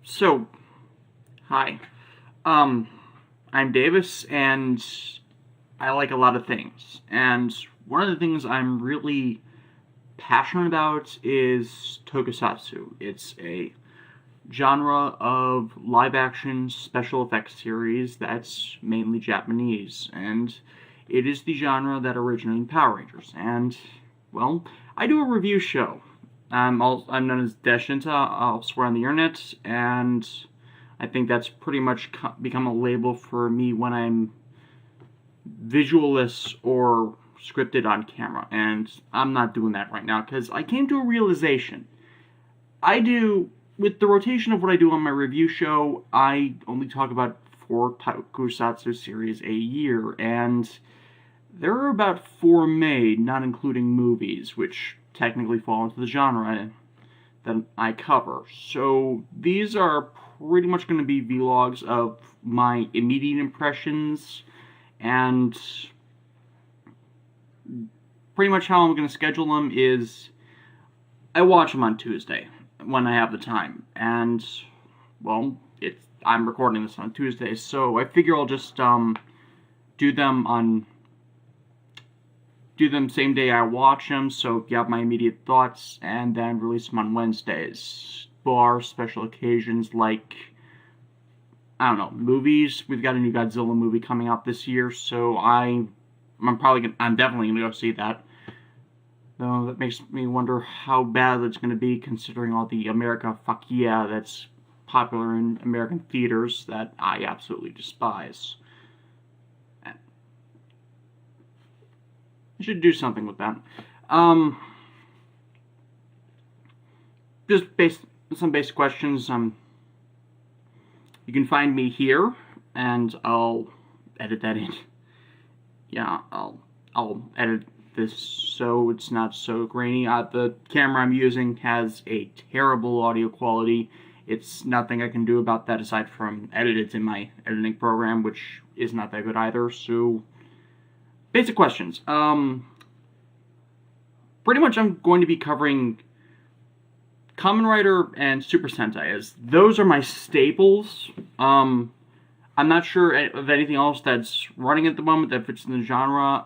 So, hi. I'm Davis, and I like a lot of things. And one of the things I'm really passionate about is Tokusatsu. It's a genre of live-action special effects series that's mainly Japanese, and it is the genre that originated in Power Rangers. And, well, I do a review show. I'm known as Shinta elsewhere on the internet, and I think that's pretty much become a label for me when I'm visualless or scripted on camera, and I'm not doing that right now because I came to a realization. With the rotation of what I do on my review show, I only talk about 4 Tokusatsu series a year, and there are about 4 made, not including movies, which technically fall into the genre that I cover. So these are pretty much going to be vlogs of my immediate impressions, and pretty much how I'm going to schedule them is I watch them on Tuesday when I have the time, and well, I'm recording this on Tuesday, so I figure I'll just do them same day I watch them, so you have my immediate thoughts, and then release them on Wednesdays. Bar special occasions like, I don't know, movies. We've got a new Godzilla movie coming out this year, so I'm definitely gonna go see that. Though that makes me wonder how bad it's gonna be, considering all the America fuck yeah that's popular in American theaters that I absolutely despise. I should do something with that. Just some basic questions. You can find me here, and I'll edit that in. Yeah, I'll edit this so it's not so grainy. The camera I'm using has a terrible audio quality. It's nothing I can do about that aside from edit it in my editing program, which is not that good either. So, basic questions. Pretty much I'm going to be covering Kamen Rider and Super Sentai, as those are my staples. I'm not sure of anything else that's running at the moment that fits in the genre.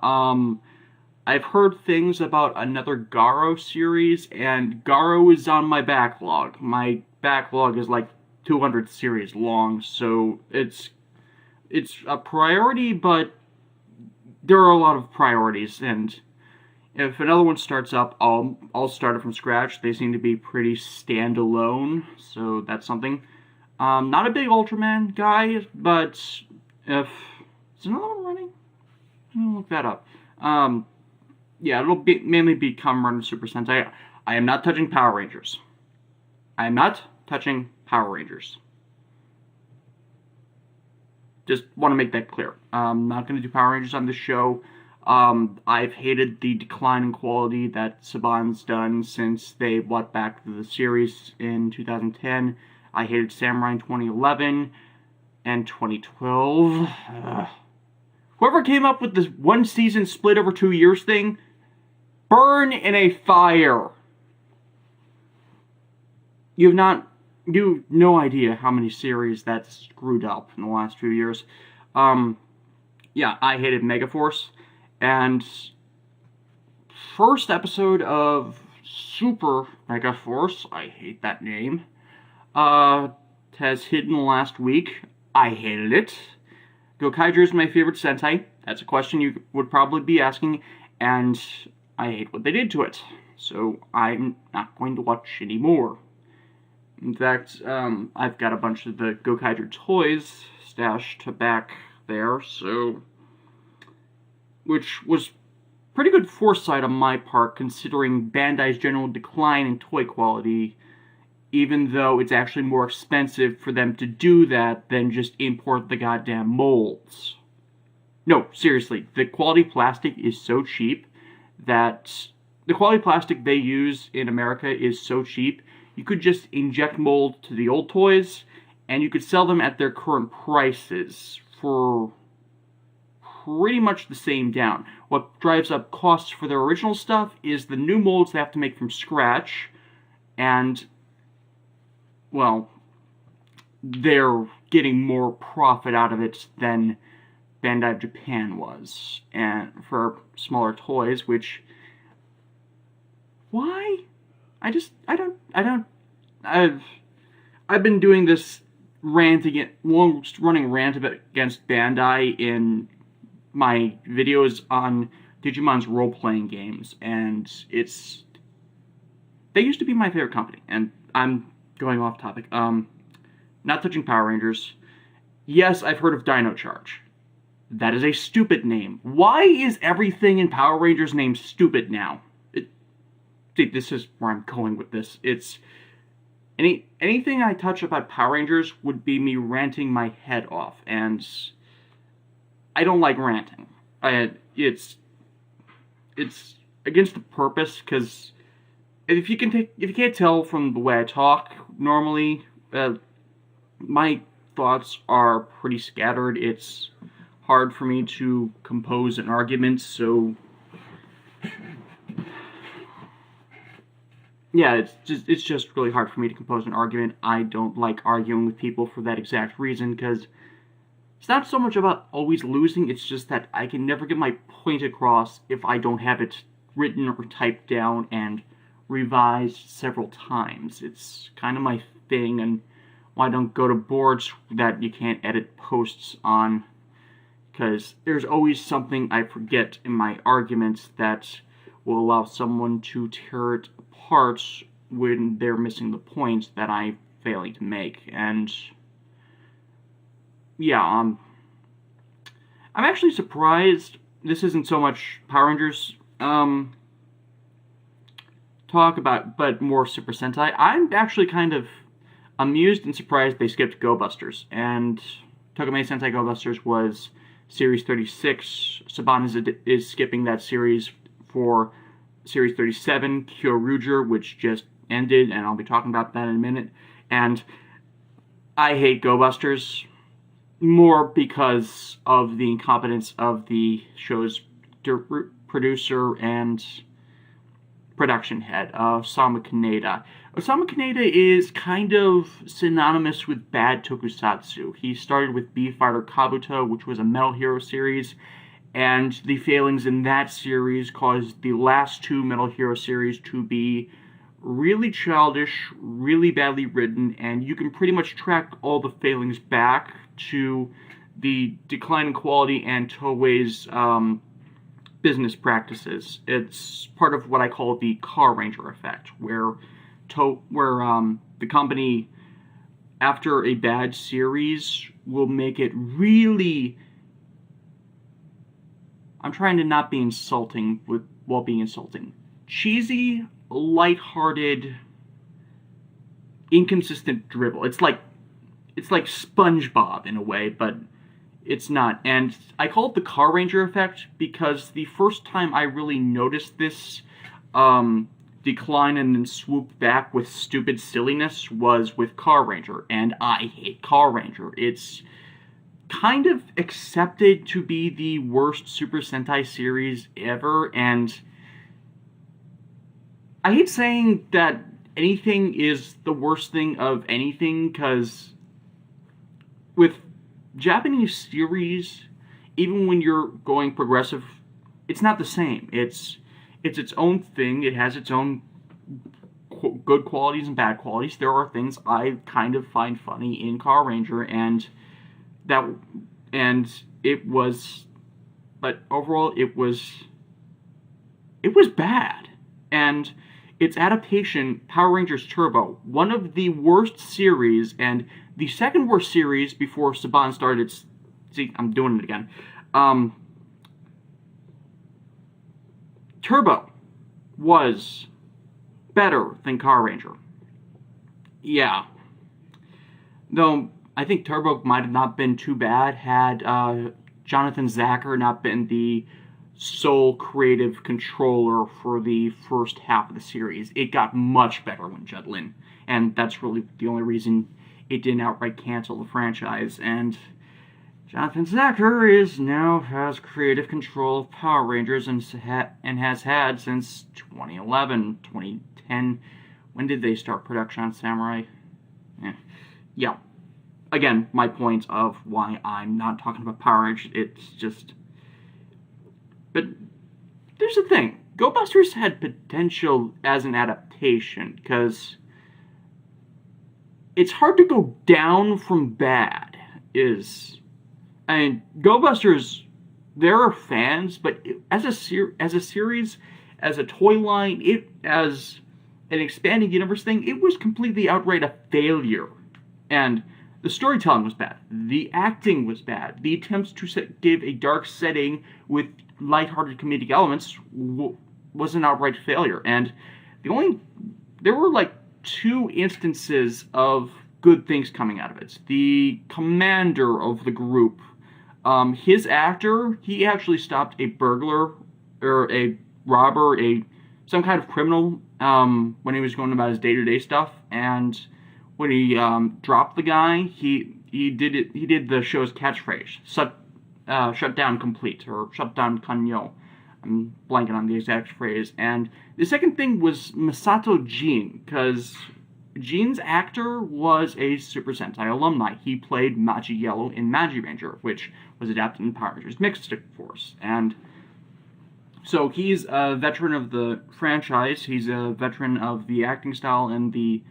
I've heard things about another Garo series, and Garo is on my backlog. My backlog is like 200 series long, so it's a priority, but there are a lot of priorities, and if another one starts up, I'll start it from scratch. They seem to be pretty standalone, so that's something. Not a big Ultraman guy, but if is another one running, I'm gonna look that up. Yeah, it'll mainly be Kamen Rider and Super Sentai. I am not touching Power Rangers. I am not touching Power Rangers. Just want to make that clear. I'm not going to do Power Rangers on this show. I've hated the decline in quality that Saban's done since they brought back the series in 2010. I hated Samurai in 2011 and 2012. Whoever came up with this one season split over 2 years thing, burn in a fire. You have no idea how many series that screwed up in the last few years. Yeah, I hated Megaforce. And first episode of Super Megaforce, I hate that name, has hit in the last week. I hated it. Gokaiger is my favorite Sentai. That's a question you would probably be asking, and I hate what they did to it. So I'm not going to watch anymore. In fact, I've got a bunch of the Gokaiger toys stashed back there, so, which was pretty good foresight on my part, considering Bandai's general decline in toy quality, even though it's actually more expensive for them to do that than just import the goddamn molds. No, seriously, the quality plastic is so cheap that the quality plastic they use in America is so cheap, you could just inject mold to the old toys, and you could sell them at their current prices for pretty much the same down. What drives up costs for their original stuff is the new molds they have to make from scratch, and, well, they're getting more profit out of it than Bandai Japan was, and for smaller toys, which, why? I've been doing this long-running rant against Bandai in my videos on Digimon's role-playing games, and they used to be my favorite company, and I'm going off topic. Not touching Power Rangers. Yes, I've heard of Dino Charge. That is a stupid name. Why is everything in Power Rangers named stupid now? This is where I'm going with this. It's anything I touch about Power Rangers would be me ranting my head off, and I don't like ranting. It's against the purpose, because if you can't tell from the way I talk normally, my thoughts are pretty scattered. It's hard for me to compose an argument, so yeah, it's just really hard for me to compose an argument. I don't like arguing with people for that exact reason, because it's not so much about always losing, it's just that I can never get my point across if I don't have it written or typed down and revised several times. It's kind of my thing, and why I don't go to boards that you can't edit posts on, because there's always something I forget in my arguments that will allow someone to tear it apart when they're missing the points that I'm failing to make. And yeah, I'm actually surprised this isn't so much Power Rangers talk about, but more Super Sentai. I'm actually kind of amused and surprised they skipped Go Busters, and Tokamei Sentai Go Busters was Series 36. Saban is skipping that series for Series 37, Kyoryuger, which just ended, and I'll be talking about that in a minute. And I hate Go Busters more because of the incompetence of the show's producer and production head, Osamu Kaneda. Osamu Kaneda is kind of synonymous with bad tokusatsu. He started with B-Fighter Kabuto, which was a Metal Hero series, and the failings in that series caused the last two Metal Hero series to be really childish, really badly written, and you can pretty much track all the failings back to the decline in quality and Toei's business practices. It's part of what I call the Car Ranger effect, where the company, after a bad series, will make it really... I'm trying to not be insulting while being insulting. Cheesy, lighthearted, inconsistent drivel. It's like SpongeBob in a way, but it's not. And I call it the Car Ranger effect because the first time I really noticed this decline and then swoop back with stupid silliness was with Car Ranger, and I hate Car Ranger. It's kind of accepted to be the worst Super Sentai series ever, and I hate saying that anything is the worst thing of anything, because with Japanese series, even when you're going progressive, it's not the same. It's its own thing. It has its own good qualities and bad qualities. There are things I kind of find funny in Car Ranger, but overall it was bad. And its adaptation, Power Rangers Turbo, one of the worst series, and the second worst series before Saban started its... See, I'm doing it again. Turbo was better than Car Ranger. Yeah. Though, I think Turbo might have not been too bad had Jonathan Zacher not been the sole creative controller for the first half of the series. It got much better when Judd Lin, and that's really the only reason it didn't outright cancel the franchise. And Jonathan Zacher now has creative control of Power Rangers and has had since 2011, 2010. When did they start production on Samurai? Yeah. again, my point of why I'm not talking about Power Rangers, it's just... But there's the thing. Go Busters had potential as an adaptation, because it's hard to go down from bad, I mean, Go Busters, there are fans, but as a series, as a toy line, as an expanding universe thing, it was completely outright a failure. And the storytelling was bad. The acting was bad. The attempts to give a dark setting with lighthearted comedic elements was an outright failure. And there were like 2 instances of good things coming out of it. The commander of the group, his actor, he actually stopped a burglar, or a robber, some kind of criminal, when he was going about his day-to-day stuff, and when he dropped the guy, he did the show's catchphrase, shut down complete, or shut down kanyo. I'm blanking on the exact phrase. And the second thing was Masato Jin, because Jin's actor was a Super Sentai alumni. He played Magi Yellow in Magi Ranger, which was adapted in Power Rangers Mixed Force. And so he's a veteran of the franchise, he's a veteran of the acting style and the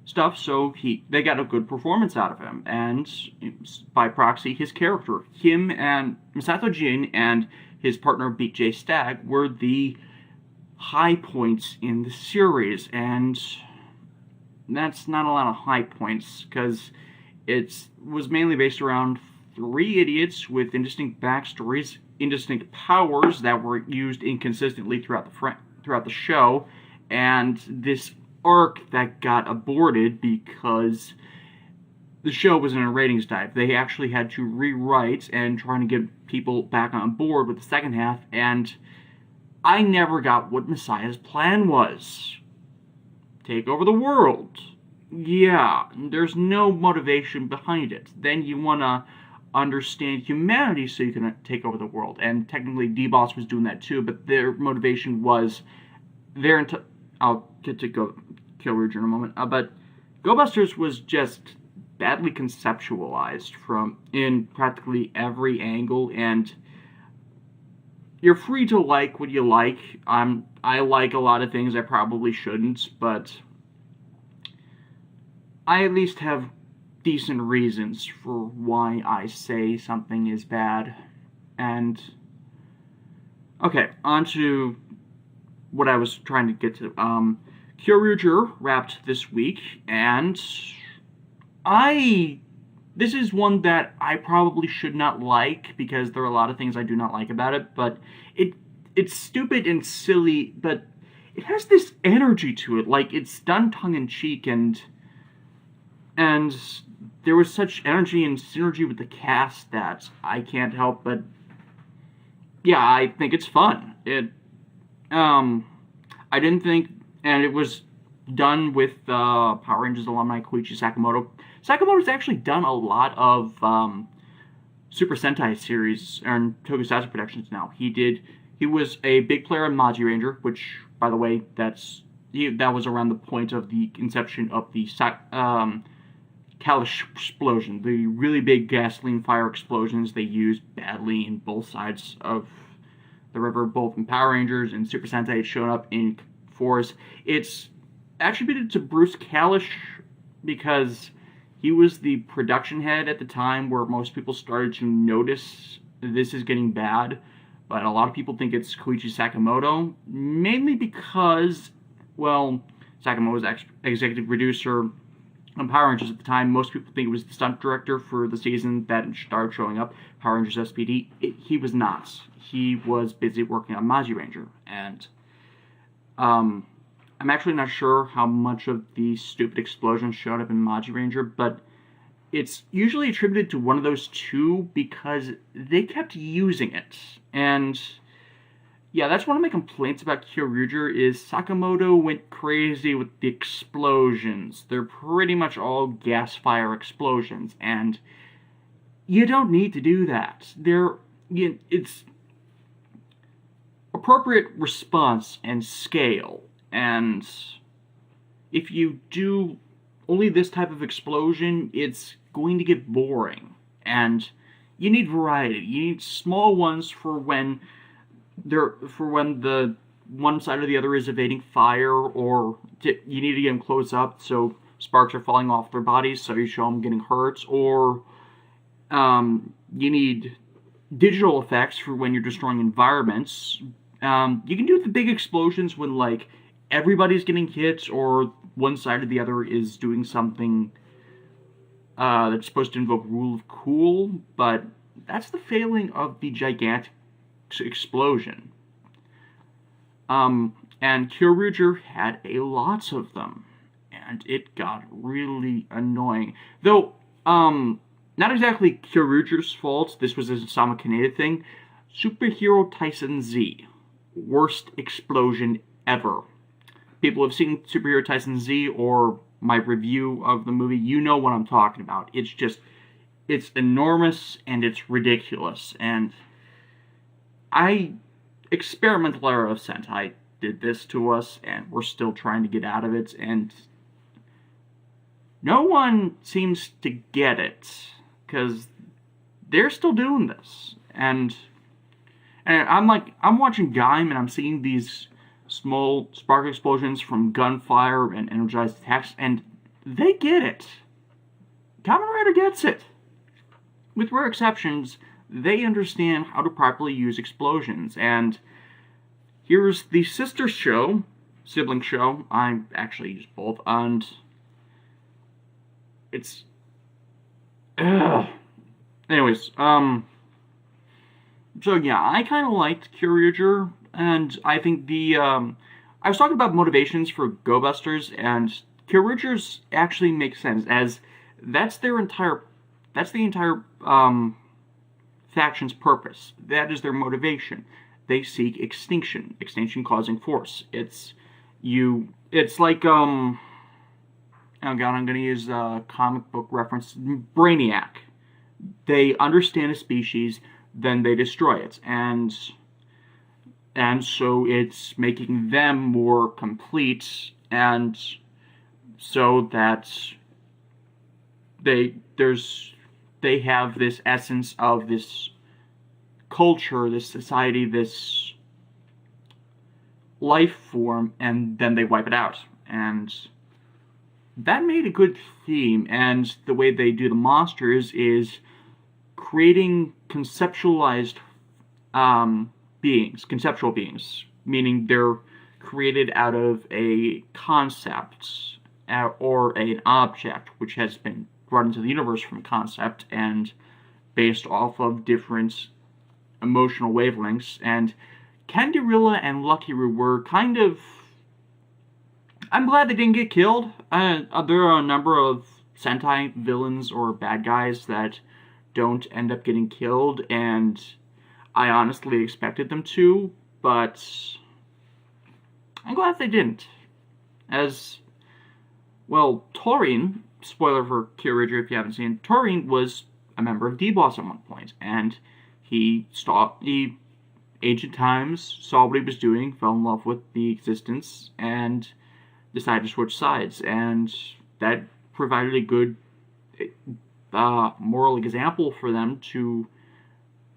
stuff, so they got a good performance out of him, and by proxy, his character. Him and Masato Jin and his partner Beat J Stag were the high points in the series, and that's not a lot of high points, because it was mainly based around 3 idiots with indistinct backstories, indistinct powers that were used inconsistently throughout the show, and this arc that got aborted because the show was in a ratings dive. They actually had to rewrite and try to get people back on board with the second half, and I never got what Messiah's plan was. Take over the world. Yeah, there's no motivation behind it. Then you want to understand humanity so you can take over the world, and technically D-Boss was doing that too, but their motivation was I'll get to Kyoryuger in a moment, but Go Busters was just badly conceptualized in practically every angle, and you're free to like what you like. I like a lot of things I probably shouldn't, but I at least have decent reasons for why I say something is bad. And okay, on to what I was trying to get to. Kyoryuger wrapped this week, and this is one that I probably should not like, because there are a lot of things I do not like about it, but it's stupid and silly, but it has this energy to it, like it's done tongue-in-cheek, and there was such energy and synergy with the cast that I can't help but, yeah, I think it's fun. I didn't think, and it was done with Power Rangers alumni Koichi Sakamoto. Sakamoto's actually done a lot of Super Sentai series and Tokusatsu productions now. He was a big player in Magi Ranger, which, by the way, that was around the point of the inception of the Kalish explosion, the really big gasoline fire explosions they used badly in both sides of the river, both in Power Rangers and Super Sentai. It showed up in Force. It's attributed to Bruce Kalish because he was the production head at the time where most people started to notice this is getting bad, but a lot of people think it's Koichi Sakamoto, mainly because, well, Sakamoto was executive producer on Power Rangers at the time. Most people think it was the stunt director for the season that started showing up, Power Rangers SPD. He was not. He was busy working on Magi Ranger, and I'm actually not sure how much of the stupid explosion showed up in Magi Ranger, but it's usually attributed to one of those two because they kept using it. And yeah, that's one of my complaints about Kyoryuger is Sakamoto went crazy with the explosions. They're pretty much all gas fire explosions, and you don't need to do that. It's appropriate response and scale, and if you do only this type of explosion, it's going to get boring. And you need variety. You need small ones for when the one side or the other is evading fire, or you need to get them close up so sparks are falling off their bodies, so you show them getting hurt, or you need digital effects for when you're destroying environments. You can do the big explosions when, like, everybody's getting hit, or one side or the other is doing something that's supposed to invoke rule of cool, but that's the failing of the gigantic explosion. And Kyoryuger had a lot of them, and it got really annoying. Though, not exactly Kyoryuger's fault, this was a Sama Kaneda thing. Superhero Tyson Z. Worst explosion ever. People have seen Superhero Tyson Z or my review of the movie, you know what I'm talking about. It's enormous and it's ridiculous. And experimental era of Sentai did this to us, and we're still trying to get out of it, and no one seems to get it, because they're still doing this. And I'm watching Gaim, and I'm seeing these small spark explosions from gunfire and energized attacks, and they get it. Kamen Rider gets it. With rare exceptions, they understand how to properly use explosions, and here's the sister show, sibling show, I actually use both, and it's... Anyways, so yeah, I kind of liked Kyoryuger, and I think I was talking about motivations for Go Busters, and Kyoryuger's actually makes sense, as that's the entire faction's purpose. That is their motivation. They seek extinction causing force. It's like, oh god, I'm gonna use a comic book reference, Brainiac. They understand a species, then they destroy it, and so it's making them more complete, and so that they have this essence of this culture, this society, this life form, and then they wipe it out. And that made a good theme, and the way they do the monsters is creating conceptual beings, meaning they're created out of a concept or an object which has been brought into the universe from concept and based off of different emotional wavelengths. And Canderilla and Luckyru were kind of... I'm glad they didn't get killed. There are a number of Sentai villains or bad guys that don't end up getting killed, and I honestly expected them to, but I'm glad they didn't. As, well, Taurine, spoiler for Kyoryuger if you haven't seen, Taurine was a member of D-Boss at one point, and he ancient times, saw what he was doing, fell in love with the existence, and decided to switch sides, and that provided a good moral example for them to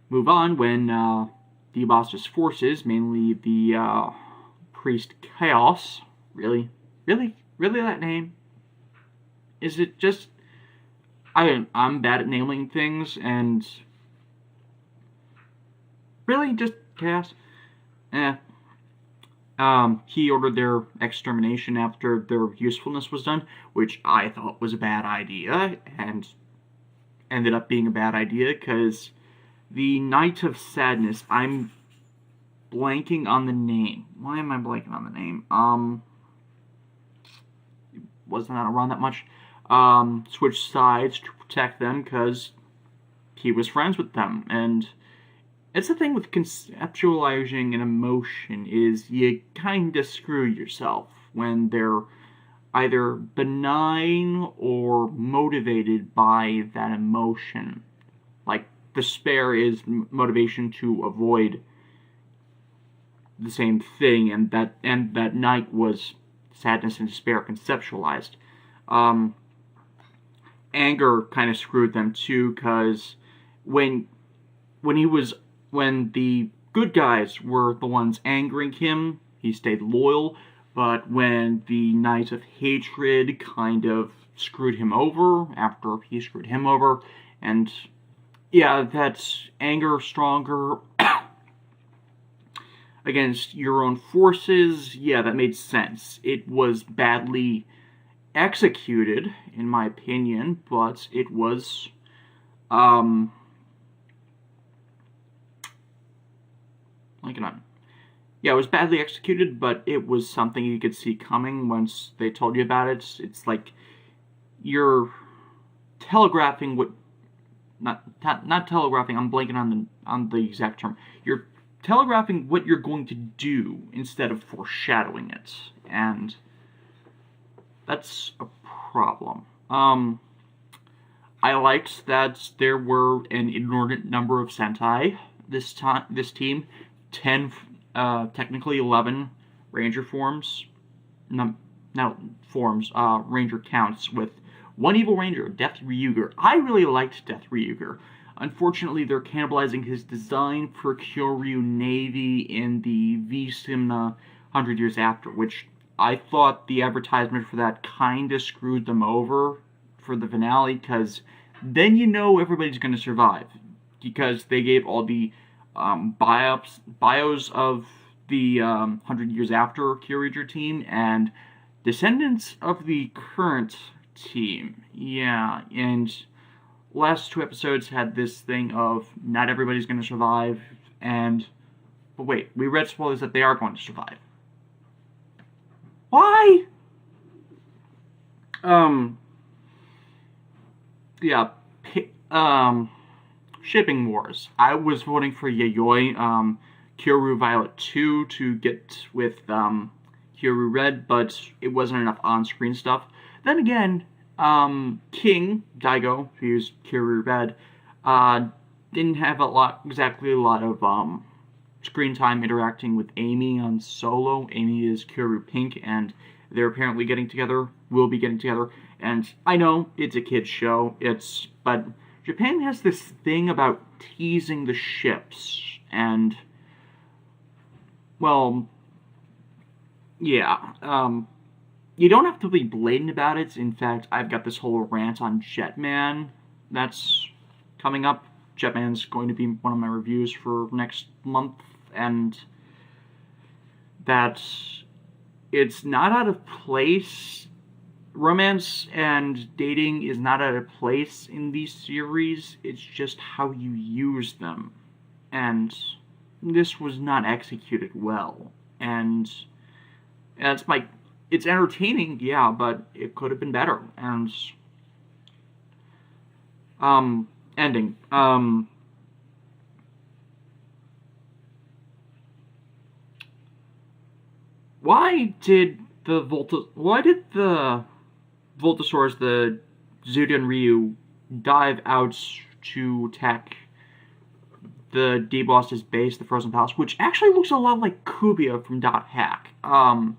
move on when D-Boss's forces, mainly the Priest Chaos, really that name? Is it just... I'm bad at naming things, and... Really? Just Chaos? He ordered their extermination after their usefulness was done, which I thought was a bad idea, and ended up being a bad idea, because the Night of Sadness, I'm blanking on the name. Why am I blanking on the name? Wasn't that around that much? Switched sides to protect them, because he was friends with them, and it's the thing with conceptualizing an emotion, is you kinda screw yourself when they're either benign or motivated by that emotion. Like, despair is motivation to avoid the same thing, and that night was sadness and despair conceptualized. anger kind of screwed them too, because when the good guys were the ones angering him, he stayed loyal, but when the Knight of Hatred kind of screwed him over after he screwed him over, and yeah, that's anger stronger against your own forces. Yeah, that made sense. It was badly executed, in my opinion, but it was, yeah, it was badly executed, but it was something you could see coming once they told you about it. It's like you're telegraphing what, not telegraphing, I'm blanking on the exact term. You're telegraphing what you're going to do instead of foreshadowing it, and that's a problem. I liked that there were an inordinate number of Sentai this team, 10, technically 11 Ranger forms, Ranger counts, with one evil Ranger, Death Ryuger. I really liked Death Ryuger. Unfortunately, they're cannibalizing his design for Kyoryu Navy in the V-Simna 100 Years After, which I thought the advertisement for that kind of screwed them over for the finale, because then you know everybody's going to survive, because they gave all the bios of the 100 Years After Kyoryuger team and descendants of the current team. Yeah, and last 2 episodes had this thing of not everybody's going to survive, but wait, we read spoilers that they are going to survive. Why? Yeah, shipping wars. I was voting for Yayoi, Kyoru Violet 2 to get with, Kyoru Red, but it wasn't enough on-screen stuff. Then again, King, Daigo, who's Kyoru Red, didn't have a lot of, screen time interacting with Amy on Solo. Amy is Kyoru Pink, and they're apparently will be getting together, and I know it's a kid's show, but Japan has this thing about teasing the ships, and, well, yeah, you don't have to be blatant about it. In fact, I've got this whole rant on Jetman that's coming up. Jetman's going to be one of my reviews for next month, and that it's not out of place. Romance and dating is not out of place in these series. It's just how you use them. And this was not executed well. And it's entertaining, yeah, but it could have been better. And, ending. Why did the Voltosaurs, the Zuden Ryu, dive out to attack the D-Boss's base, the Frozen Palace, which actually looks a lot like Kubia from Dot Hack. I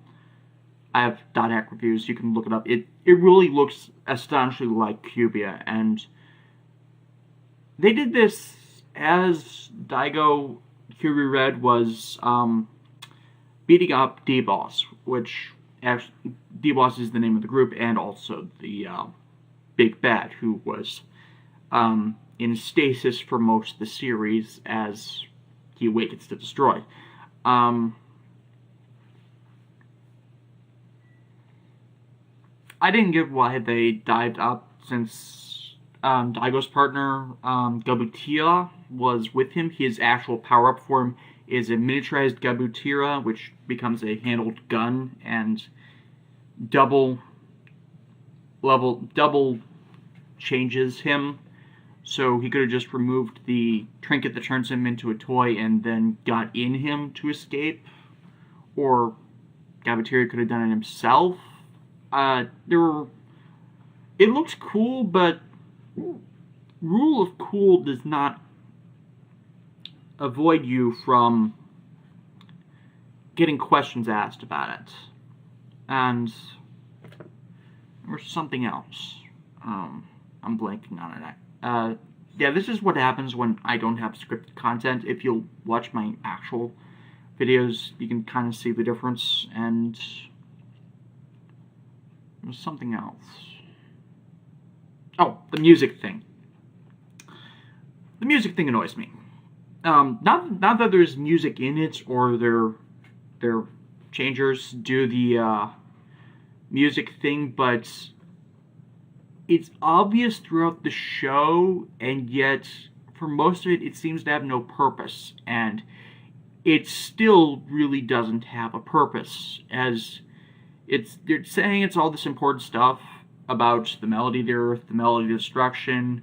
have Dot Hack reviews, you can look it up. It really looks astonishingly like Kubia, and they did this as Daigo Kyoru Red was beating up D-Boss, which actually, D-Boss is the name of the group, and also the Big Bad, who was in stasis for most of the series as he awakens to destroy. I didn't get why they dived up, since Daigo's partner, Gabutira, was with him. His actual power-up form is a miniaturized Gabutira, which becomes a handled gun, and double changes him. So he could have just removed the trinket that turns him into a toy and then got in him to escape. Or Gabutira could have done it himself. It looks cool, but rule of cool does not avoid you from getting questions asked about it. And or something else. I'm blanking on it. Yeah, this is what happens when I don't have scripted content. If you'll watch my actual videos, you can kind of see the difference, and there's something else. Oh, the music thing. The music thing annoys me. Not that there's music in it, or their changers do the music thing, but it's obvious throughout the show, and yet for most of it, it seems to have no purpose, and it still really doesn't have a purpose, as they're saying it's all this important stuff about the melody of the earth, the melody of destruction.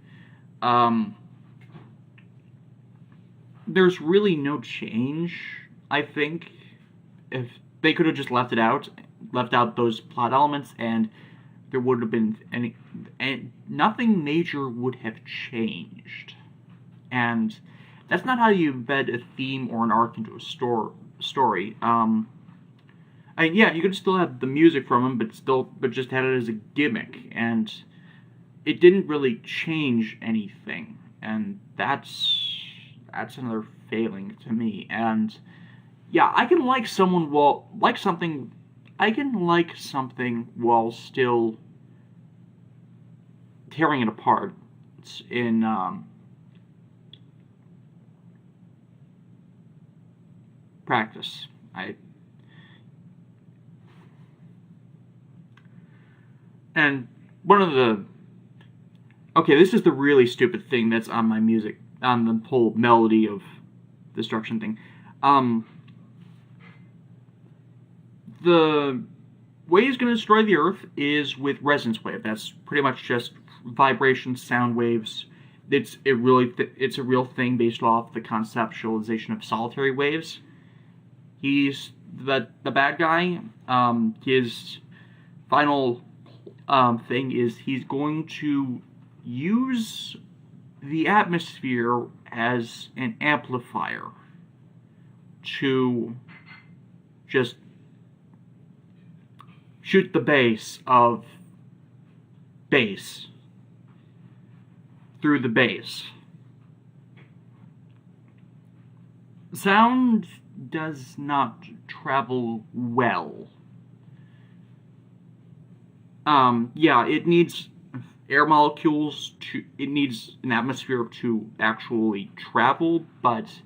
There's really no change, I think. If they could have just left out those plot elements, and there would have been and nothing major would have changed. And that's not how you embed a theme or an arc into a story. Yeah, you could still have the music from them, but just had it as a gimmick, and it didn't really change anything, and that's another failing to me. And yeah, I can like something while still tearing it apart. It's in practice. And one of the... Okay, this is the really stupid thing that's on my music, on the whole melody of destruction thing. The way he's going to destroy the Earth is with resonance wave. That's pretty much just vibrations, sound waves. It's a real thing based off the conceptualization of solitary waves. He's the bad guy. His final thing is he's going to use the atmosphere as an amplifier to just shoot the bass of bass through the bass. Sound does not travel well. Yeah, it needs air molecules it needs an atmosphere to actually travel, but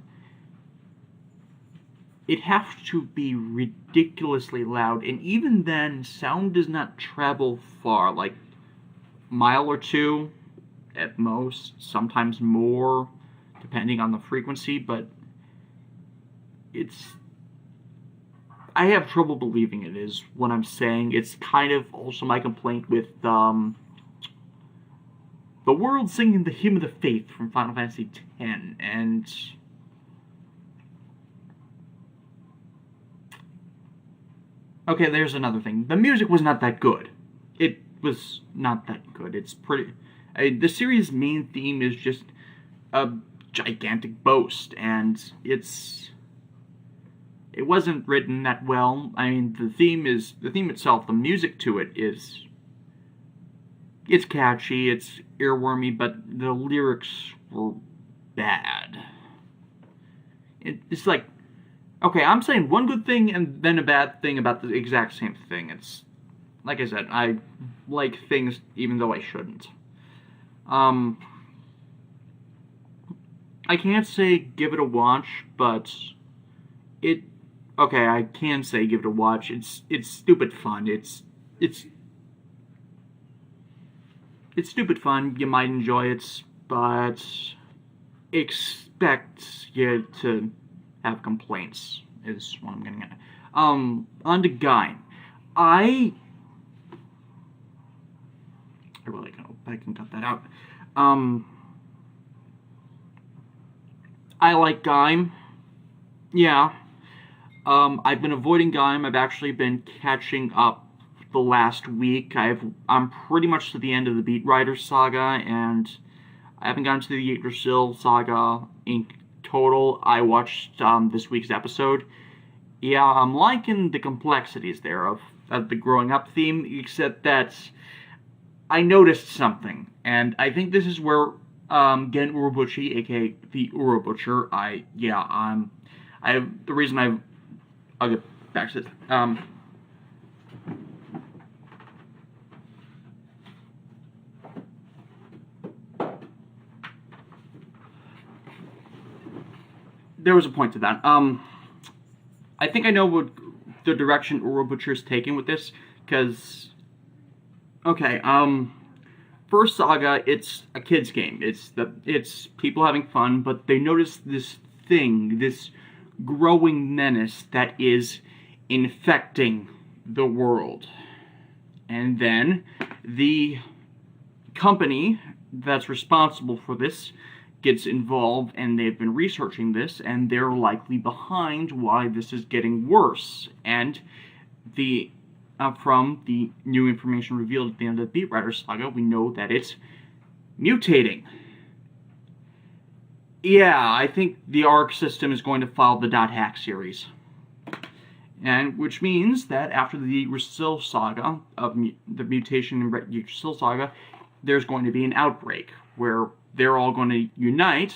it has to be ridiculously loud, and even then, sound does not travel far, like a mile or two at most, sometimes more, depending on the frequency, but I have trouble believing it is what I'm saying. It's kind of also my complaint with the world singing the Hymn of the Faith from Final Fantasy X, and okay, there's another thing. The music was not that good. It was not that good. It's pretty... the series' main theme is just a gigantic boast, and it wasn't written that well. I mean, the theme itself, the music to it it's catchy, it's earwormy, but the lyrics were bad. It's like, okay, I'm saying one good thing and then a bad thing about the exact same thing. It's, like I said, I like things even though I shouldn't. I can't say give it a watch, but okay, I can say give it a watch. It's stupid fun. It's stupid fun. You might enjoy it, but expect you to have complaints, is what I'm getting at. On to Gaim. I really hope I can cut that out. I like Gaim. Yeah. I've been avoiding Gaim. I've actually been catching up the last week. I'm pretty much to the end of the Beat Rider saga, and I haven't gotten to the Yggdrasil saga in total. I watched this week's episode. Yeah, I'm liking the complexities there of the growing up theme, except that I noticed something, and I think this is where Gen Urobuchi, aka the Uro Butcher, I'll get back to this. There was a point to that. I think I know what the direction Uro Butcher is taking with this, because, okay, first saga, it's a kid's game. It's people having fun, but they notice this thing, this growing menace that is infecting the world. And then the company that's responsible for this gets involved, and they've been researching this, and they're likely behind why this is getting worse. And from the new information revealed at the end of the Beat Rider saga, we know that it's mutating. Yeah, I think the ARC system is going to follow the .hack series. And which means that after the Yggdrasil saga, of the mutation in Yggdrasil saga, there's going to be an outbreak where they're all going to unite,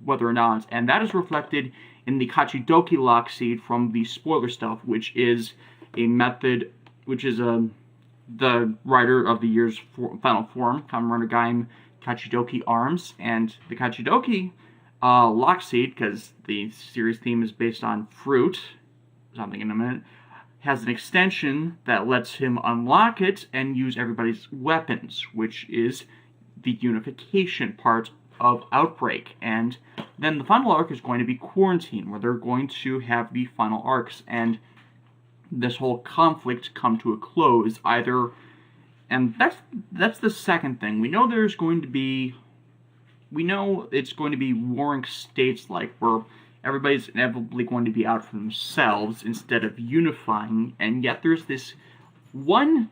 whether or not, and that is reflected in the Kachidoki lock seed from the spoiler stuff, which is a method, which is the writer of the year's final form, Kamen Rider Gaim Kachidoki Arms, and the Kachidoki lock seed, because the series theme is based on fruit, something in a minute, has an extension that lets him unlock it and use everybody's weapons, which is the unification part of Outbreak. And then the final arc is going to be Quarantine, where they're going to have the final arcs and this whole conflict come to a close, either. And that's the second thing. We know it's going to be warring states, like where everybody's inevitably going to be out for themselves instead of unifying, and yet there's this one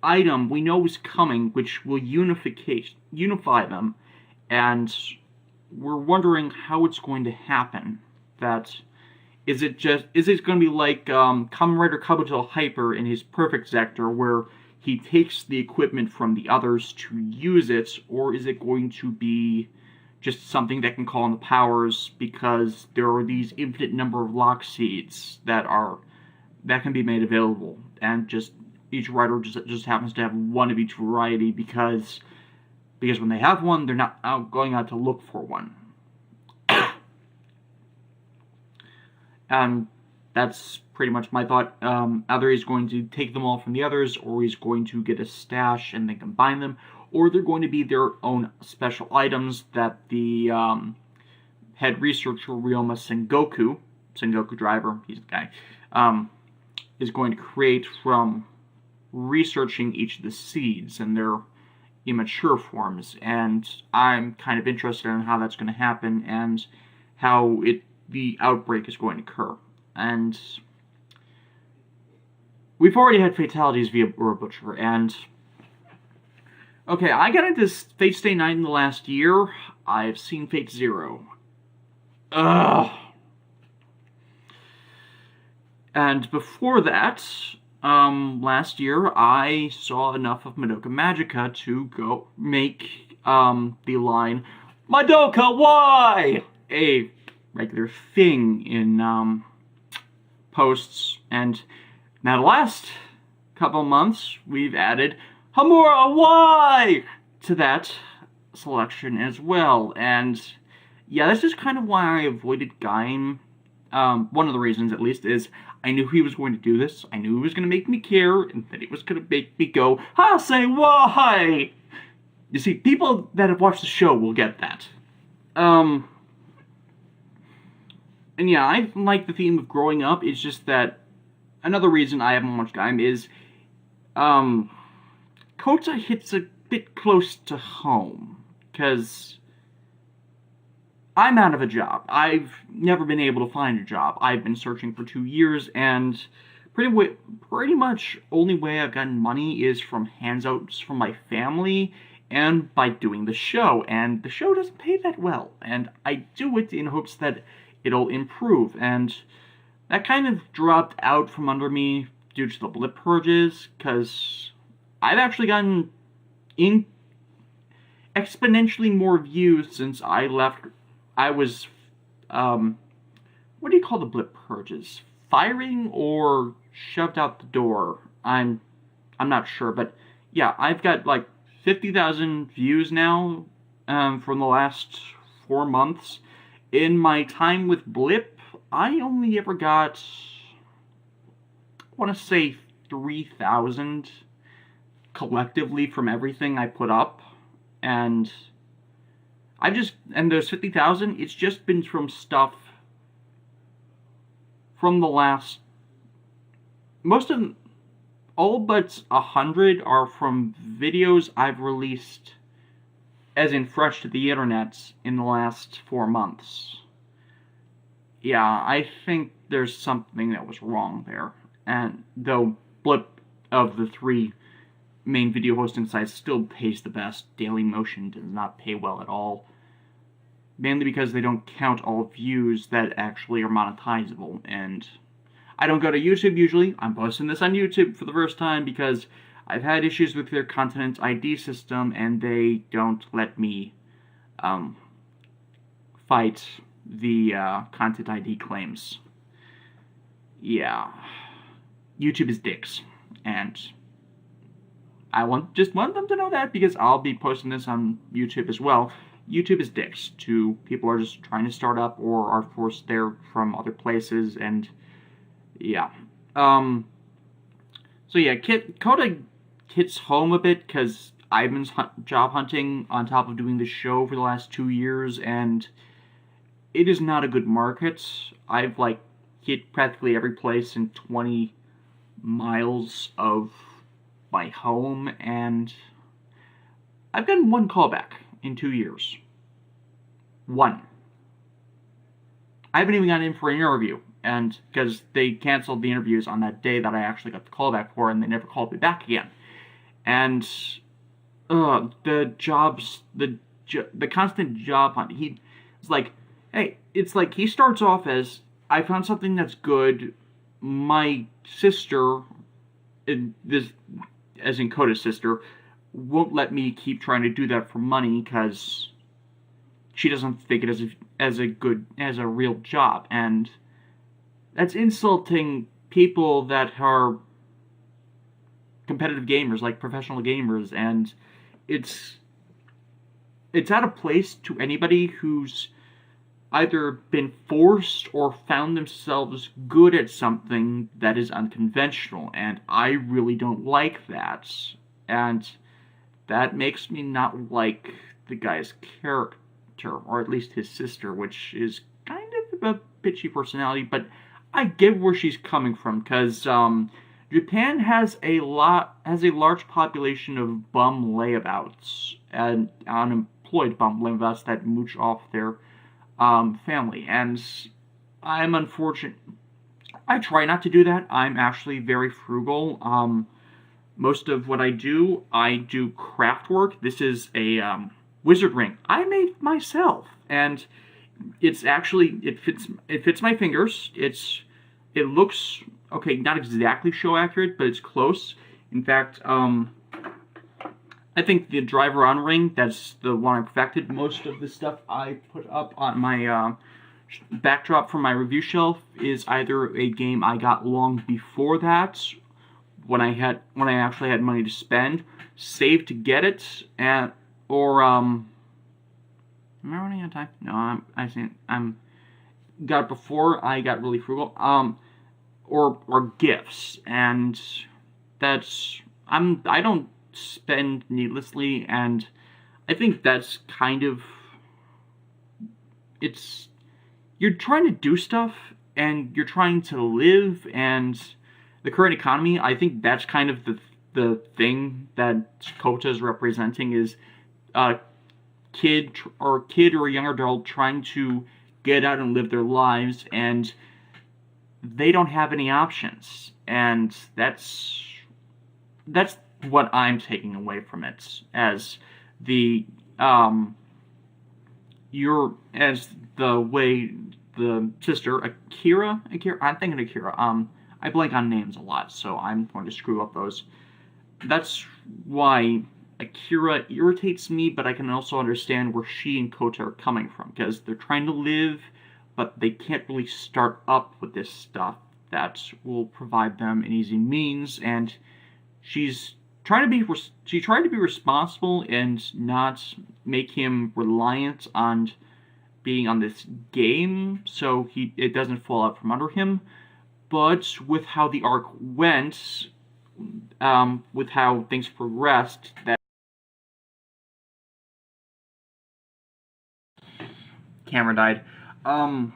item we know is coming which will unify them, and we're wondering how it's going to happen. Is it going to be like Kamen Rider Kabuto Hyper in his Perfect Sector, where he takes the equipment from the others to use it, or is it going to be just something that can call in the powers because there are these infinite number of lock seeds that can be made available, and just each rider just happens to have one of each variety because when they have one, they're not going out to look for one. And that's pretty much my thought. Either he's going to take them all from the others, or he's going to get a stash and then combine them, or they're going to be their own special items that the head researcher Ryoma Sengoku Driver, he's the guy, is going to create from researching each of the seeds and their immature forms. And I'm kind of interested in how that's going to happen and how the outbreak is going to occur. And we've already had fatalities via Uro Butcher, and okay, I got into Fate Stay Night in the last year. I've seen Fate Zero. Ugh. And before that, last year, I saw enough of Madoka Magica to go make the line, Madoka, why? A regular thing in posts. And now the last couple months, we've added Hamura, why? To that selection as well. And yeah, that's just kind of why I avoided Gaim. One of the reasons, at least, is I knew he was going to do this. I knew he was going to make me care, and that it was going to make me go, say why? You see, people that have watched the show will get that. And yeah, I like the theme of growing up. It's just that another reason I haven't watched Gaim is Kota hits a bit close to home, because I'm out of a job. I've never been able to find a job. I've been searching for 2 years, and pretty much only way I've gotten money is from handouts from my family and by doing the show. And the show doesn't pay that well, and I do it in hopes that it'll improve. And that kind of dropped out from under me due to the blip purges, because I've actually gotten exponentially more views since I left. I was, what do you call the blip purges? Firing or shoved out the door? I'm not sure, but yeah, I've got like 50,000 views now from the last 4 months. In my time with Blip, I only ever got, I want to say 3,000 collectively from everything I put up, and those 50,000, it's just been from stuff from the last, all but 100 are from videos I've released, as in fresh to the internet, in the last 4 months. Yeah, I think there's something that was wrong there. And though Blip, of the 3 main video hosting sites, still pays the best, Dailymotion does not pay well at all. Mainly because they don't count all views that actually are monetizable. And I don't go to YouTube usually. I'm posting this on YouTube for the first time because I've had issues with their content ID system, and they don't let me fight the content ID claims. Yeah. YouTube is dicks. And I just want them to know that, because I'll be posting this on YouTube as well. YouTube is dicks to people who are just trying to start up or are forced there from other places, and yeah. So yeah, Coda hits home a bit because I've been job hunting on top of doing this show for the last 2 years, and it is not a good market. I've like hit practically every place in 20 miles of my home, and I've gotten 1 callback in 2 years. 1. I haven't even gotten in for an interview, and because they canceled the interviews on that day that I actually got the callback for, and they never called me back again. And the constant job hunt. It's like, hey, it's like he starts off as, I found something that's good. My sister, as in Coda's sister, won't let me keep trying to do that for money because she doesn't think it as a real job, and that's insulting people that are competitive gamers, like professional gamers, and it's out of place to anybody who's either been forced or found themselves good at something that is unconventional, and I really don't like that, and that makes me not like the guy's character, or at least his sister, which is kind of a bitchy personality, but I get where she's coming from, because Japan has a large population of bum layabouts, and unemployed bum layabouts that mooch off their family, and I'm unfortunate. I try not to do that. I'm actually very frugal. Most of what I do craft work. This is a wizard ring I made myself, and it's actually, it fits my fingers. It looks okay, not exactly show accurate, but it's close. In fact, I think the driver on ring, that's the one I perfected. Most of the stuff I put up on my backdrop from my review shelf is either a game I got long before that, when I actually had money to spend, saved to get it, or am I running out of time? No, I'm got it before I got really frugal. Or gifts, and that's I don't spend needlessly, and I think that's kind of, you're trying to do stuff, and you're trying to live, and the current economy, I think that's kind of the thing that Kota is representing, is a kid or a young adult trying to get out and live their lives, and they don't have any options, and that's what I'm taking away from it, as the way the sister Akira, I'm thinking Akira. I blank on names a lot, so I'm going to screw up those. That's why Akira irritates me, but I can also understand where she and Kota are coming from, because they're trying to live, but they can't really start up with this stuff that will provide them an easy means, and she's trying to be she tried to be responsible and not make him reliant on being on this game so it doesn't fall out from under him. But with how the arc went, with how things progressed, that camera died. I'll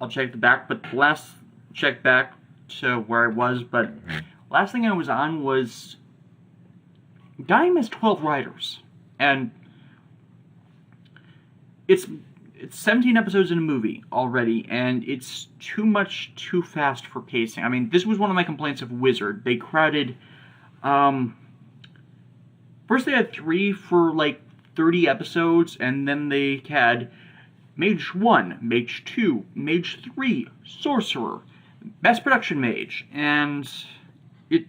check the back, but last check back to where I was, but last thing I was on was Gaim has 12 writers, and it's 17 episodes in a movie already, and it's too much too fast for pacing. I mean, this was one of my complaints of Wizard. They crowded, first they had 3 for like 30 episodes, and then they had Mage 1, Mage 2, Mage 3, Sorcerer, Best Production Mage, and it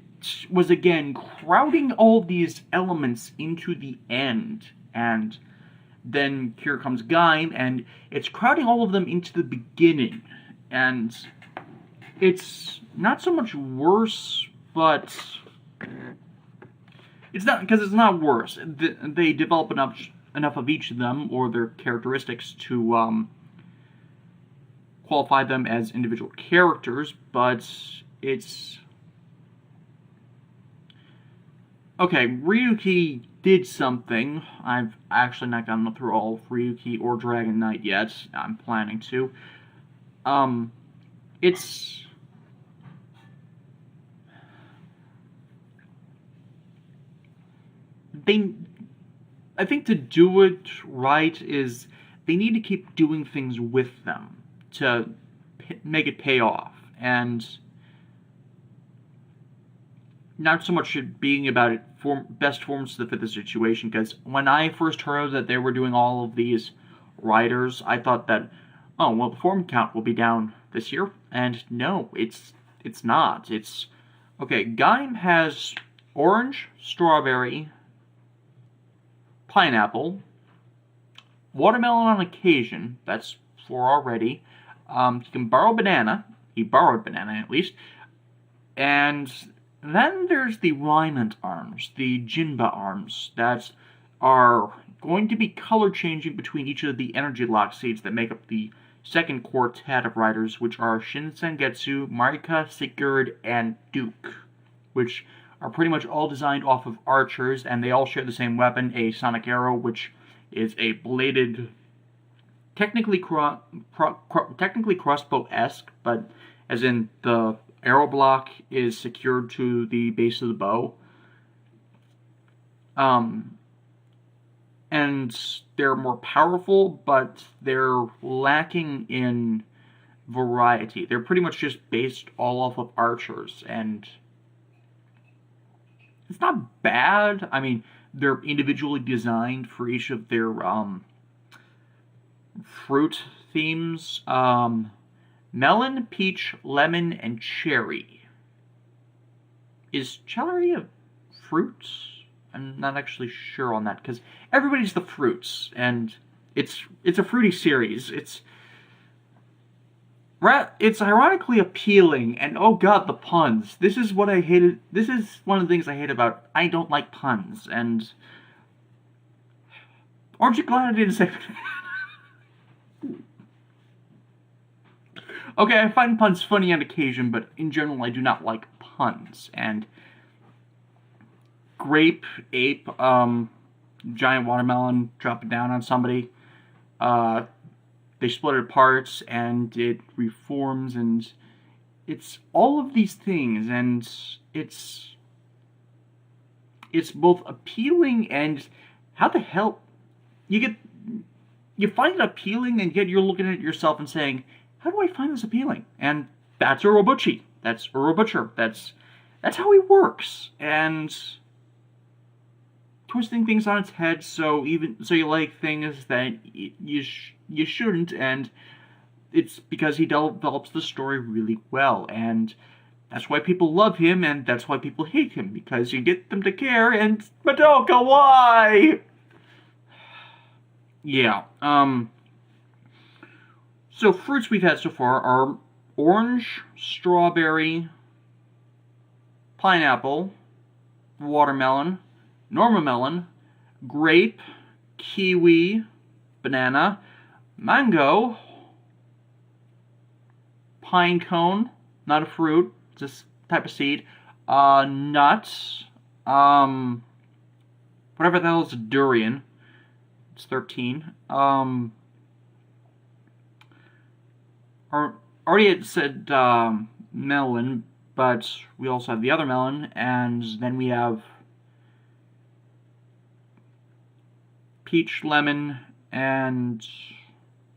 was again crowding all these elements into the end, and then here comes Gaim, and it's crowding all of them into the beginning, and it's not so much worse, but it's not, because it's not worse. They develop enough of each of them, or their characteristics, to qualify them as individual characters, but it's... Okay, Ryuki did something. I've actually not gotten through all of Ryuki or Dragon Knight yet. I'm planning to. It's... I think to do it right is they need to keep doing things with them to make it pay off, and not so much it being about it best forms to fit the situation, because when I first heard that they were doing all of these writers, I thought that, oh, well, the form count will be down this year, and no, it's not. It's, okay, Gaim has orange, strawberry, pineapple, watermelon on occasion, that's 4 already, he can borrow banana, he borrowed banana at least, and then there's the Raimond arms, the Jinba arms, that are going to be color changing between each of the energy lock seeds that make up the second quartet of riders, which are Shinsengetsu, Marika, Sigurd, and Duke, which are pretty much all designed off of archers, and they all share the same weapon, a sonic arrow, which is a bladed, technically crossbow-esque, but as in the arrow block is secured to the base of the bow. And they're more powerful, but they're lacking in variety. They're pretty much just based all off of archers, and it's not bad. I mean, they're individually designed for each of their fruit themes. Melon, peach, lemon, and cherry. Is cherry a fruit? I'm not actually sure on that, because everybody's the fruits, and it's a fruity series. It's ironically appealing, and oh god, the puns. This is what I hated. This is one of the things I hate about. I don't like puns, and aren't you glad I didn't say that? Okay, I find puns funny on occasion, but in general I do not like puns. And grape, ape, giant watermelon, drop it down on somebody. They split it apart, and it reforms, and it's all of these things, and it's both appealing and how the hell you find it appealing, and yet you're looking at yourself and saying, how do I find this appealing? And that's Urobuchi. That's Urobutcher. That's how he works. And twisting things on its head so you like things that you shouldn't, and it's because he develops the story really well. And That's why people love him, and that's why people hate him, because you get them to care, and Madoka, why? Yeah, so fruits we've had so far are orange, strawberry, pineapple, watermelon, normal melon, grape, kiwi, banana, mango, pine cone, not a fruit, it's a type of seed, nuts, whatever the hell is a durian, it's 13, already it said, melon, but we also have the other melon, and then we have peach, lemon, and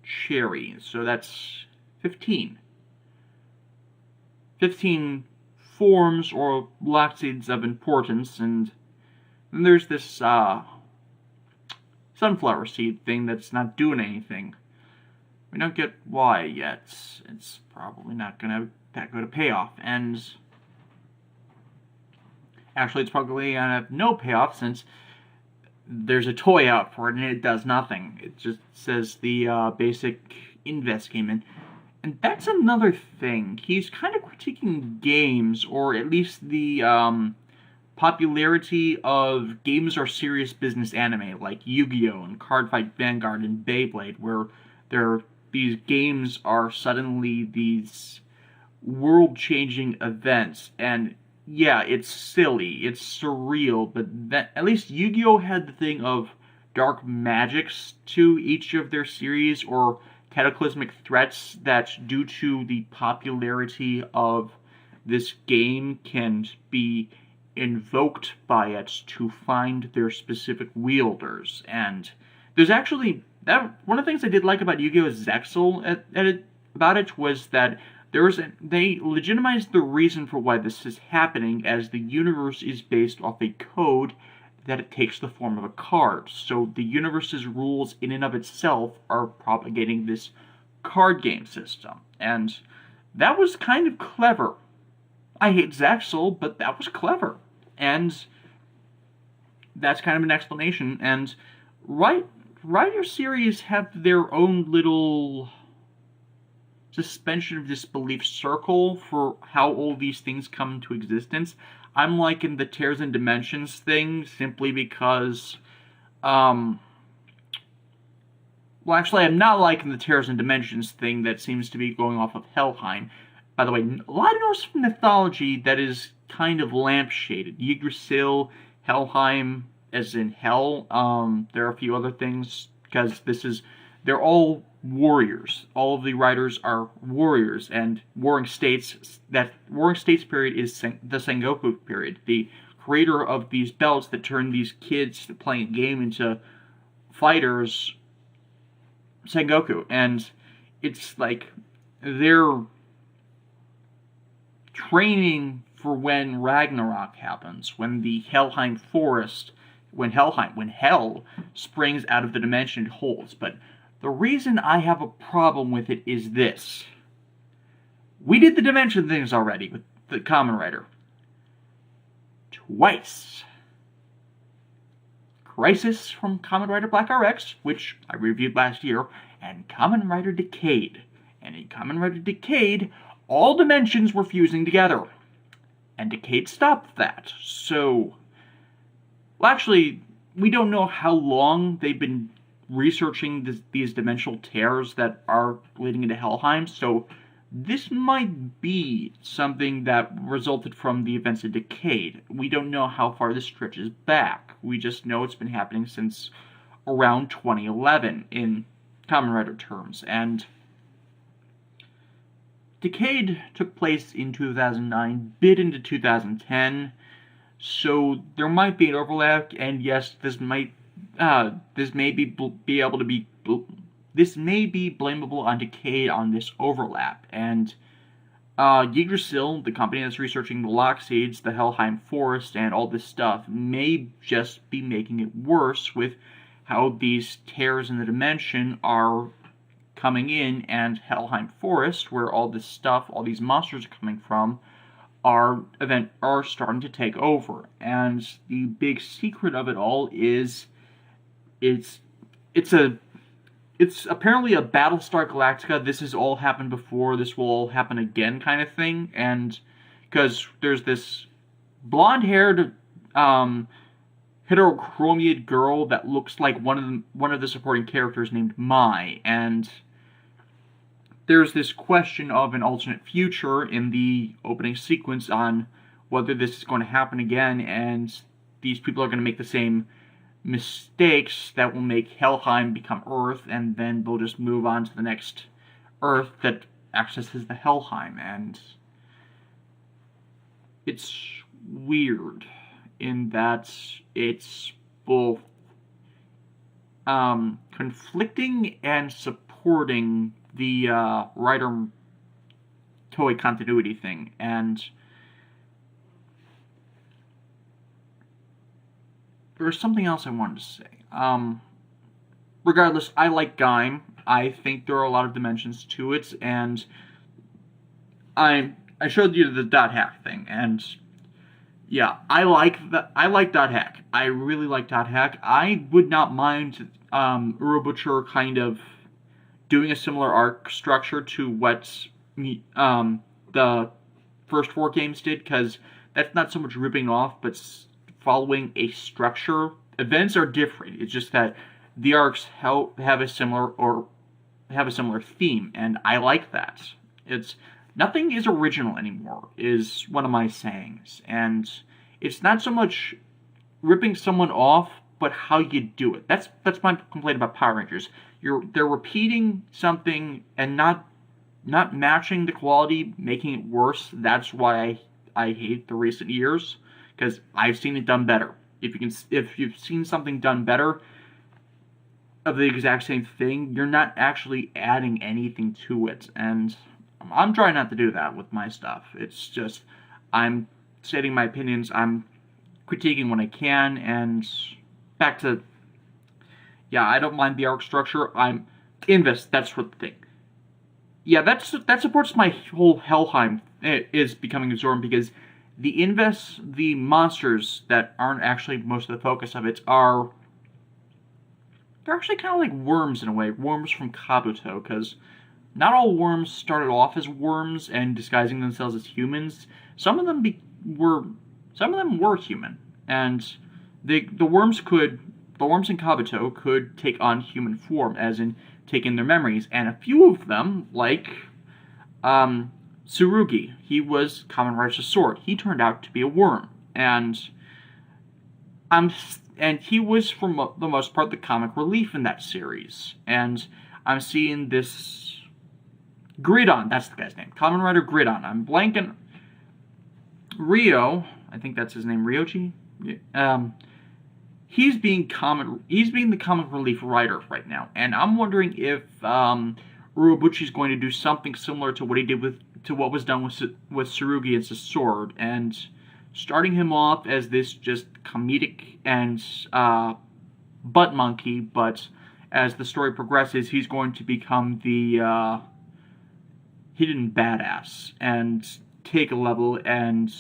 cherry, so that's 15. 15 forms or black seeds of importance, and then there's this sunflower seed thing that's not doing anything. We don't get why yet. It's probably not going to have that good a payoff, and actually it's probably going to have no payoff since there's a toy out for it and it does nothing. It just says the basic invest came in. And that's another thing. He's kind of critiquing games, or at least the popularity of games are serious business anime, like Yu-Gi-Oh! And Cardfight Vanguard and Beyblade, where these games are suddenly these world-changing events. And yeah, it's silly, it's surreal, but at least Yu-Gi-Oh! Had the thing of dark magics to each of their series, or cataclysmic threats that, due to the popularity of this game, can be invoked by it to find their specific wielders. And there's actually one of the things I did like about Yu-Gi-Oh! Zexal about it was that they legitimized the reason for why this is happening, as the universe is based off a code that it takes the form of a card. So the universe's rules in and of itself are propagating this card game system. And that was kind of clever. I hate Zaxel, but that was clever. And that's kind of an explanation. And writer series have their own little suspension of disbelief circle for how all these things come into existence. I'm liking the Tears and Dimensions thing simply because, well, actually, I'm not liking the Tears and Dimensions thing that seems to be going off of Helheim. By the way, a lot of Norse mythology that is kind of lampshaded. Yggdrasil, Helheim, as in hell. There are a few other things, because they're all warriors. All of the writers are warriors, and Warring States period is the Sengoku period. The creator of these belts that turn these kids playing a game into fighters, Sengoku. And it's like they're training for when Ragnarok happens, when the Helheim forest, when hell springs out of the dimension it holds. But the reason I have a problem with it is this. We did the dimension things already with the Kamen Rider. Twice. Crisis from Kamen Rider Black RX, which I reviewed last year, and Kamen Rider Decade. And in Kamen Rider Decade, all dimensions were fusing together. And Decade stopped that. So, well, actually, we don't know how long they've been researching these dimensional tears that are leading into Helheim, so this might be something that resulted from the events of Decade. We don't know how far this stretches back. We just know it's been happening since around 2011 in Kamen Rider terms, and Decade took place in 2009, bit into 2010, so there might be an overlap, and yes, this may be blamable on Decade on this overlap. And Yggdrasil, the company that's researching the Lock Seeds, the Helheim Forest, and all this stuff, may just be making it worse with how these tears in the dimension are coming in, and Helheim Forest, where all this stuff, all these monsters are coming from, are starting to take over. And the big secret of it all is it's apparently a Battlestar Galactica, this has all happened before, this will all happen again kind of thing. And because there's this blonde-haired heterochromiad girl that looks like one of the supporting characters named Mai, and there's this question of an alternate future in the opening sequence on whether this is going to happen again, and these people are going to make the same mistakes that will make Helheim become Earth, and then they'll just move on to the next Earth that accesses the Helheim. And it's weird in that it's both conflicting and supporting the writer Toei continuity thing. And there's something else I wanted to say. Regardless, I like Gaim. I think there are a lot of dimensions to it, and I showed you the dot hack thing, and yeah, I like dot hack. I really like dot hack. I would not mind Urobutcher kind of doing a similar arc structure to what the first 4 games did, because that's not so much ripping off, but following a structure. Events are different. It's just that the arcs have a similar theme, and I like that. It's nothing is original anymore, is one of my sayings, and it's not so much ripping someone off, but how you do it. That's my complaint about Power Rangers. They're repeating something and not matching the quality, making it worse. That's why I hate the recent years, because I've seen it done better. If you've seen something done better of the exact same thing, you're not actually adding anything to it, and I'm trying not to do that with my stuff. It's just, I'm stating my opinions, I'm critiquing when I can, and back to, yeah, I don't mind the arc structure, Invest, that's what the thing. Yeah, that supports my whole Helheim is becoming absorbed, because the monsters that aren't actually most of the focus of it they're actually kind of like worms in a way, worms from Kabuto, because not all worms started off as worms and disguising themselves as humans. Some of them were human, and the worms in Kabuto could take on human form, as in take in their memories, and a few of them, like Tsurugi, he was Kamen Rider's sword. He turned out to be a worm, and he was, for the most part, the comic relief in that series. And I'm seeing this Gridon, that's the guy's name, Kamen Rider Gridon. I'm blanking. Ryo, I think that's his name, Ryoji. He's being the comic relief writer right now, and I'm wondering if Urobuchi's going to do something similar to what he did to what was done with Tsurugi as a sword, and starting him off as this just comedic and butt monkey, but as the story progresses, he's going to become the hidden badass and take a level, and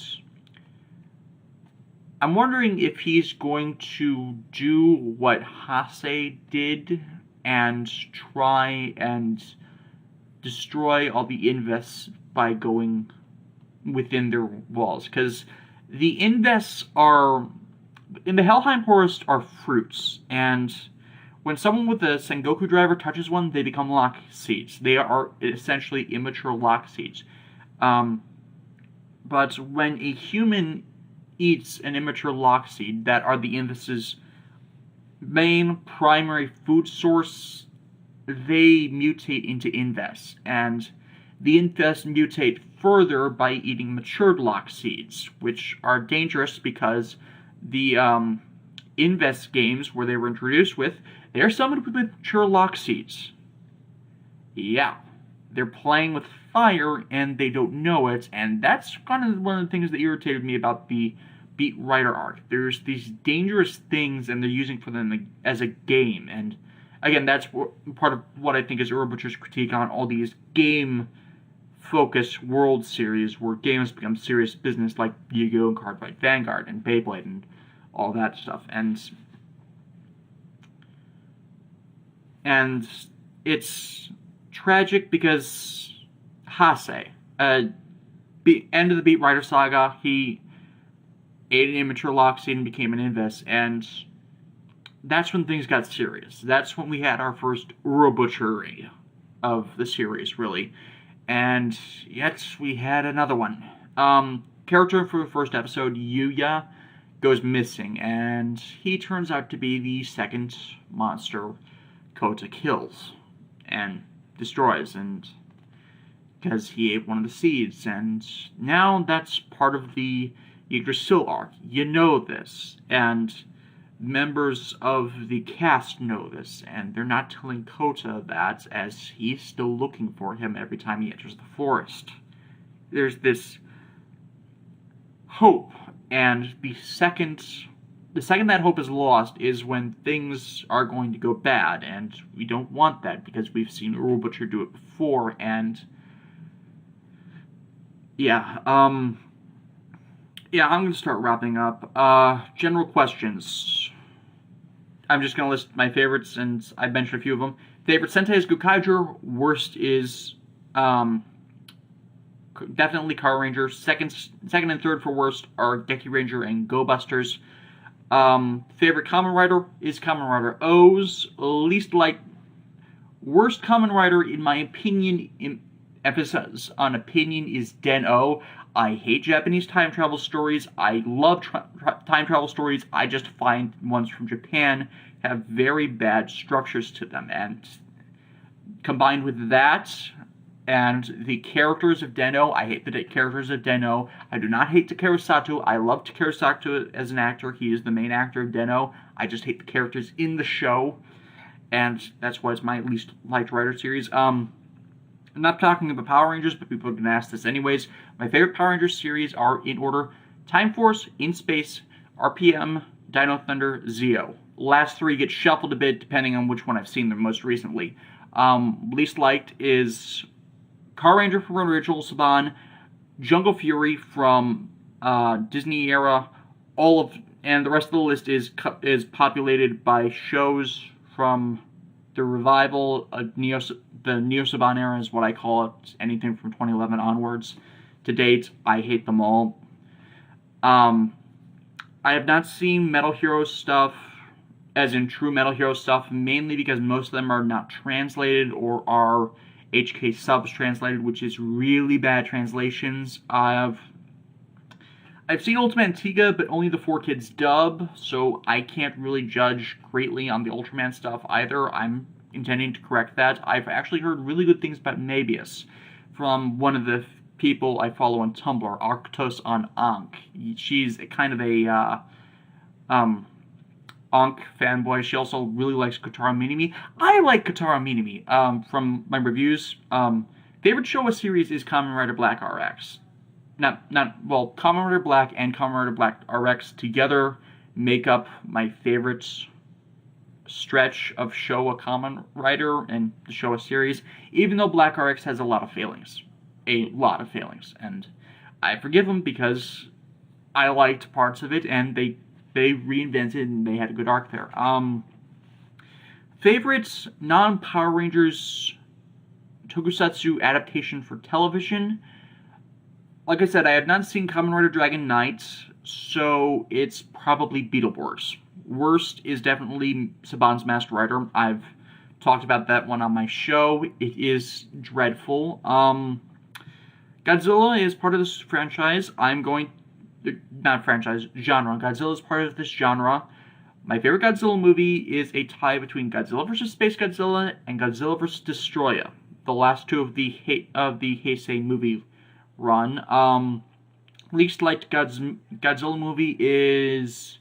I'm wondering if he's going to do what Hase did and try and destroy all the invests by going within their walls, because the invests in the Helheim Forest are fruits, and when someone with a Sengoku driver touches one, they become lock seeds. They are essentially immature lock seeds. But when a human eats an immature lock seed, that are the invest's main primary food source, they mutate into invests, and the invests mutate further by eating matured lock seeds, which are dangerous because the invest games where they were introduced with, they're summoned with mature lock seeds. Yeah, they're playing with fire and they don't know it, and that's kind of one of the things that irritated me about the Beat Writer arc. There's these dangerous things and they're using for them as a game, and again, that's part of what I think is Urobutcher's critique on all these game focused World Series where games become serious business, like Yu-Gi-Oh! And Card Fight Vanguard and Beyblade and all that stuff. And it's tragic because Hase, end of the Beat Rider saga, he ate an immature Loxie and became an Invis, and that's when things got serious. That's when we had our first Uro-butchery of the series, really. And yet, we had another one. Character for the first episode, Yuya, goes missing, and he turns out to be the second monster Kota kills and destroys, and because he ate one of the seeds, and now that's part of the Yggdrasil arc. You know this, and members of the cast know this, and they're not telling Kota that, as he's still looking for him every time he enters the forest. There's this hope, and the second that hope is lost is when things are going to go bad, and we don't want that because we've seen Uro-Butcher do it before, and yeah, I'm going to start wrapping up. General questions. I'm just going to list my favorites, and I mentioned a few of them. Favorite Sentai is Gokaiger. Worst is definitely Car Ranger. Second and third for worst are Geki Ranger and Go Busters. Favorite Kamen Rider is Kamen Rider O's. Least liked, worst Kamen Rider, in my opinion, emphasis on opinion, is Den-O. I hate Japanese time travel stories. I love time travel stories. I just find ones from Japan have very bad structures to them. And combined with that and the characters of Den-O, I hate the characters of Den-O. I do not hate Takeru Sato. I love Takeru Sato as an actor. He is the main actor of Den-O. I just hate the characters in the show. And that's why it's my least liked writer series. I'm not talking about Power Rangers, but people are going to ask this anyways. My favorite Power Rangers series are, in order, Time Force, In Space, RPM, Dino Thunder, Zeo. Last three get shuffled a bit depending on which one I've seen the most recently. Least liked is Car Ranger from Original Saban, Jungle Fury from Disney era, and the rest of the list is populated by shows from the revival, the Neo Saban era is what I call it, anything from 2011 onwards. To date, I hate them all. I have not seen Metal Hero stuff, as in true Metal Hero stuff, mainly because most of them are not translated or are HK subs translated, which is really bad translations. I've seen Ultraman Tiga, but only the 4Kids dub, so I can't really judge greatly on the Ultraman stuff either. I'm intending to correct that. I've actually heard really good things about Mabius from one of the people I follow on Tumblr, Arctos on Ankh. She's kind of a Ankh fanboy. She also really likes Kotaro Minimi. I like Kotaro Minimi from my reviews. Favorite Showa series is Kamen Rider Black RX. Kamen Rider Black and Kamen Rider Black RX together make up my favorite stretch of Showa Kamen Rider and the Showa series, even though Black RX has a lot of failings. And I forgive them because I liked parts of it, and they reinvented and they had a good arc there. Favorite non-Power Rangers Tokusatsu adaptation for television? Like I said, I have not seen Kamen Rider Dragon Knight, so it's probably Beetleborgs. Worst is definitely Saban's Master Rider. I've talked about that one on my show. It is dreadful. Godzilla is part of this franchise. Genre. Godzilla is part of this genre. My favorite Godzilla movie is a tie between Godzilla vs. Space Godzilla and Godzilla vs. Destroya, the last two of the Heisei movie run. Least liked Godzilla movie is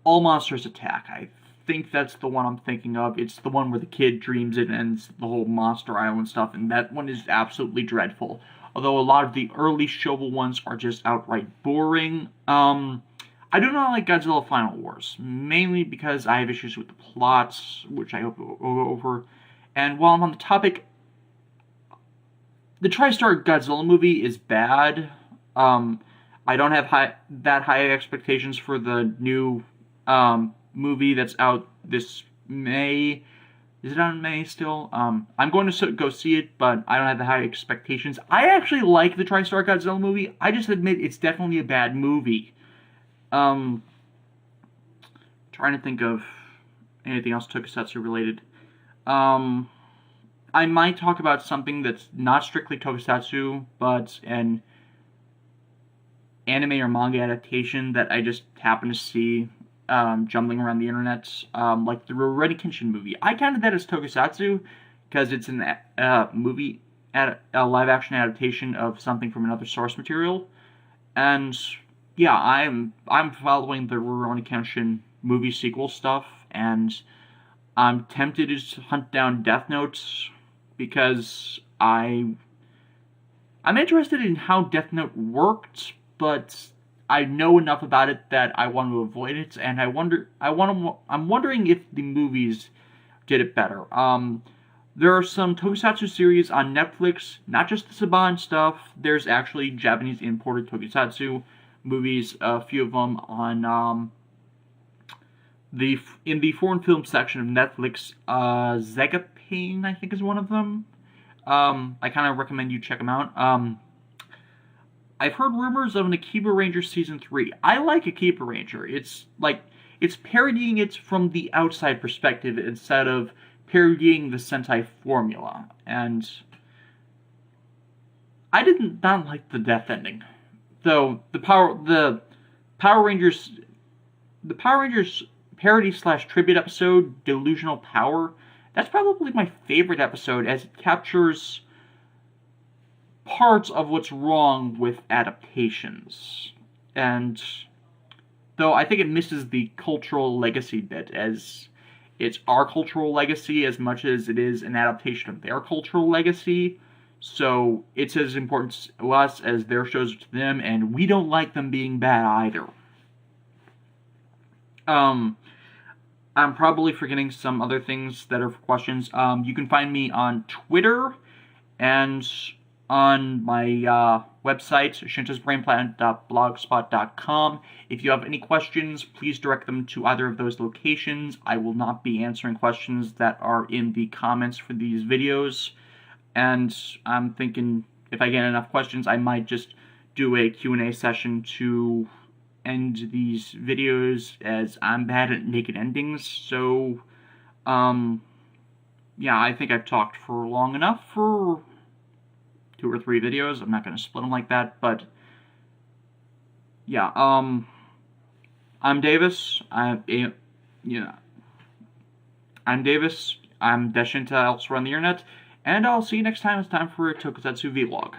All Monsters Attack. I think that's the one I'm thinking of. It's the one where the kid dreams it and the whole Monster Island stuff, and that one is absolutely dreadful. Although a lot of the early Showa ones are just outright boring. I do not like Godzilla Final Wars, mainly because I have issues with the plots, which I hope we'll go over. And while I'm on the topic the TriStar Godzilla movie is bad. I don't have that high expectations for the new movie that's out this May. Is it out in May still? I'm going to go see it, but I don't have the high expectations. I actually like the TriStar Godzilla movie. I just admit it's definitely a bad movie. Trying to think of anything else Tokusatsu related. I might talk about something that's not strictly Tokusatsu, but an anime or manga adaptation that I just happened to see jumbling around the internet, like the Rurouni Kenshin movie. I counted that as Tokusatsu because it's a movie, a live-action adaptation of something from another source material, and yeah, I'm following the Rurouni Kenshin movie sequel stuff, and I'm tempted to hunt down Death Note because I'm interested in how Death Note worked, but I know enough about it that I want to avoid it, and I'm wondering if the movies did it better. There are some Tokusatsu series on Netflix, not just the Saban stuff. There's actually Japanese imported Tokusatsu movies, a few of them on in the foreign film section of Netflix. Zegapane, I think, is one of them. I kind of recommend you check them out. I've heard rumors of an Akiba Ranger Season 3. I like Akiba Ranger. It's parodying it from the outside perspective instead of parodying the Sentai formula. And I did not like the death ending. Though the Power Rangers parody / tribute episode, Delusional Power, that's probably my favorite episode as it captures parts of what's wrong with adaptations. And though I think it misses the cultural legacy bit, as it's our cultural legacy as much as it is an adaptation of their cultural legacy. So it's as important to us as their shows are to them, and we don't like them being bad either. I'm probably forgetting some other things that are for questions. You can find me on Twitter and on my website, shintasbrainplanet.blogspot.com. If you have any questions, please direct them to either of those locations. I will not be answering questions that are in the comments for these videos. And I'm thinking if I get enough questions, I might just do a Q&A session to end these videos, as I'm bad at naked endings. So, yeah, I think I've talked for long enough for 2 or 3 videos. I'm not going to split them like that, but yeah, I'm Davis. I'm Davis. I'm Shinta elsewhere on the internet, and I'll see you next time. It's time for a Tokusatsu vlog.